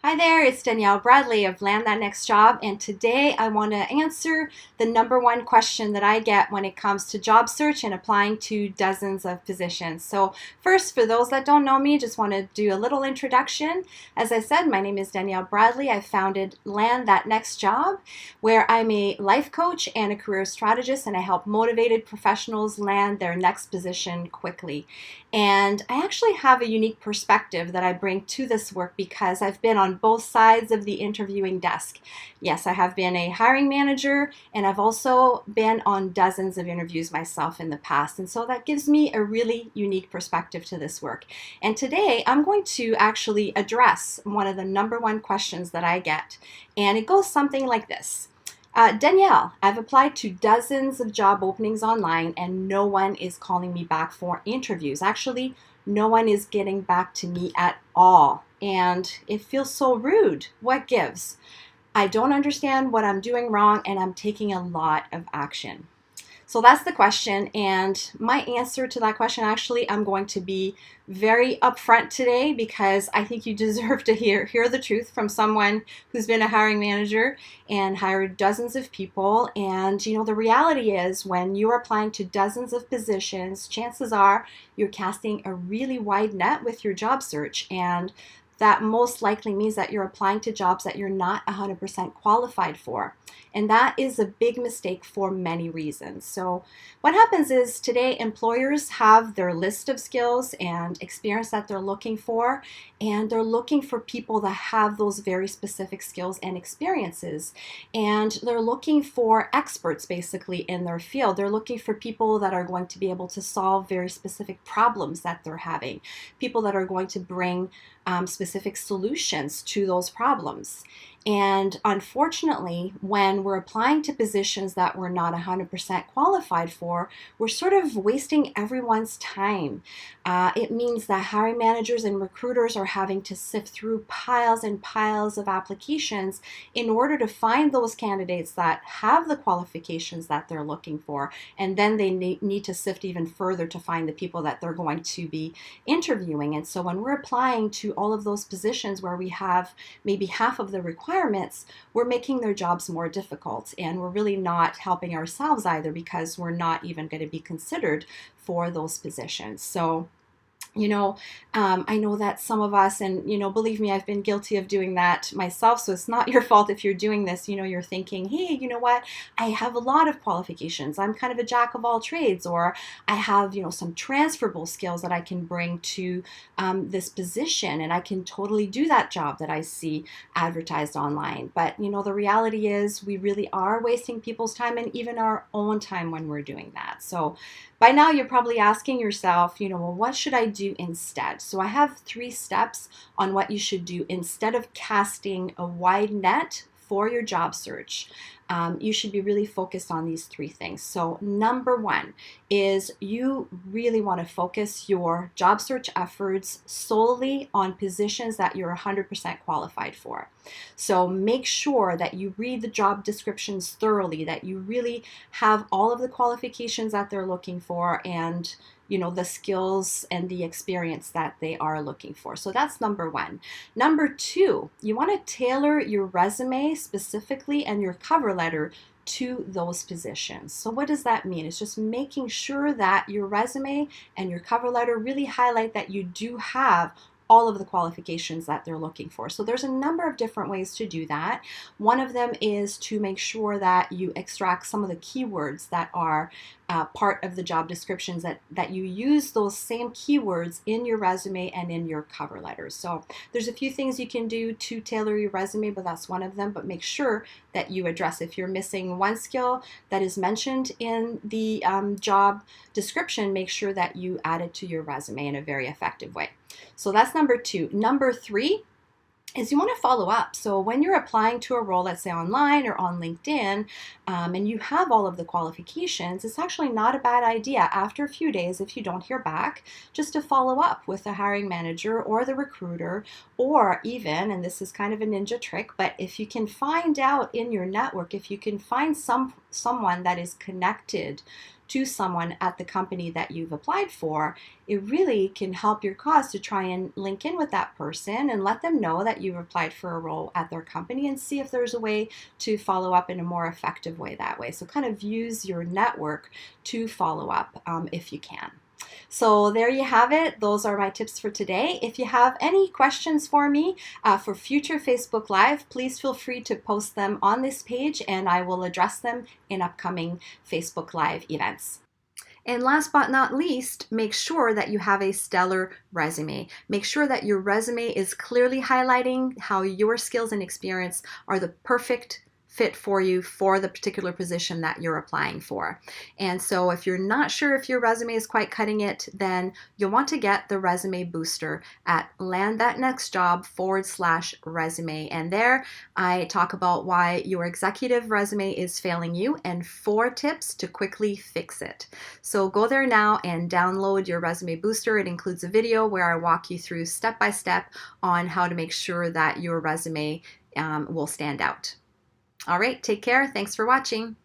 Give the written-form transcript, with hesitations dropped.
Hi there, it's Danielle Bradley of Land That Next Job, and today I want to answer the number one question that I get when it comes to job search and applying to dozens of positions. So first, for those that don't know me, just want to do a little introduction. As I said, my name is Danielle Bradley. I founded Land That Next Job, where I'm a life coach and a career strategist, and I help motivated professionals land their next position quickly. And I actually have a unique perspective that I bring to this work because I've been on both sides of the interviewing desk. Yes, I have been a hiring manager, and I've also been on dozens of interviews myself in the past. And so that gives me a really unique perspective to this work. And today I'm going to actually address one of the number one questions that I get. And it goes something like this. Danielle, I've applied to dozens of job openings online and no one is calling me back for interviews. Actually, no one is getting back to me at all. And it feels so rude. What gives? I don't understand what I'm doing wrong and I'm taking a lot of action. So that's the question, and my answer to that question, actually, I'm going to be very upfront today because I think you deserve to hear the truth from someone who's been a hiring manager and hired dozens of people. And the reality is when you're applying to dozens of positions, chances are you're casting a really wide net with your job search, and that most likely means that you're applying to jobs that you're not 100% qualified for. And that is a big mistake for many reasons. So what happens is today employers have their list of skills and experience that they're looking for, and they're looking for people that have those very specific skills and experiences. And they're looking for experts basically in their field. They're looking for people that are going to be able to solve very specific problems that they're having, people that are going to bring specific solutions to those problems. And unfortunately, when we're applying to positions that we're not 100% qualified for, we're sort of wasting everyone's time. It means that hiring managers and recruiters are having to sift through piles and piles of applications in order to find those candidates that have the qualifications that they're looking for. And then they need to sift even further to find the people that they're going to be interviewing. And so when we're applying to all of those positions where we have maybe half of the requirements, we're making their jobs more difficult, and we're really not helping ourselves either because we're not even going to be considered for those positions. So I know that some of us, and believe me, I've been guilty of doing that myself. So it's not your fault if you're doing this. You're thinking, hey, you know what? I have a lot of qualifications. I'm kind of a jack of all trades, or I have, some transferable skills that I can bring to this position, and I can totally do that job that I see advertised online. But the reality is, we really are wasting people's time and even our own time when we're doing that. So by now, you're probably asking yourself, well, what should I do instead? So I have 3 steps on what you should do instead of casting a wide net for your job search. You should be really focused on these 3 things. So number 1 is you really want to focus your job search efforts solely on positions that you're 100% qualified for. So make sure that you read the job descriptions thoroughly, that you really have all of the qualifications that they're looking for, and the skills and the experience that they are looking for. So that's number 1. Number 2, you want to tailor your resume specifically and your cover letter to those positions. So what does that mean? It's just making sure that your resume and your cover letter really highlight that you do have all of the qualifications that they're looking for. So there's a number of different ways to do that. One of them is to make sure that you extract some of the keywords that are part of the job descriptions, that you use those same keywords in your resume and in your cover letters. So there's a few things you can do to tailor your resume, but that's one of them. But make sure that you address, if you're missing one skill that is mentioned in the job description, make sure that you add it to your resume in a very effective way. So that's number 2. Number 3 is you want to follow up. So when you're applying to a role, let's say online or on LinkedIn, and you have all of the qualifications, it's actually not a bad idea after a few days, if you don't hear back, just to follow up with the hiring manager or the recruiter, or even, and this is kind of a ninja trick, but if you can find out in your network, if you can find someone that is connected to someone at the company that you've applied for, it really can help your cause to try and link in with that person and let them know that you've applied for a role at their company, and see if there's a way to follow up in a more effective way that way. So kind of use your network to follow up if you can. So there you have it. Those are my tips for today. If you have any questions for me for future Facebook Live, please feel free to post them on this page and I will address them in upcoming Facebook Live events. And last but not least, make sure that you have a stellar resume. Make sure that your resume is clearly highlighting how your skills and experience are the perfect fit for you for the particular position that you're applying for. And so if you're not sure if your resume is quite cutting it, then you'll want to get the resume booster at landthatnextjob.com/resume. And there I talk about why your executive resume is failing you and 4 tips to quickly fix it. So go there now and download your resume booster. It includes a video where I walk you through step by step on how to make sure that your resume will stand out. All right, take care. Thanks for watching.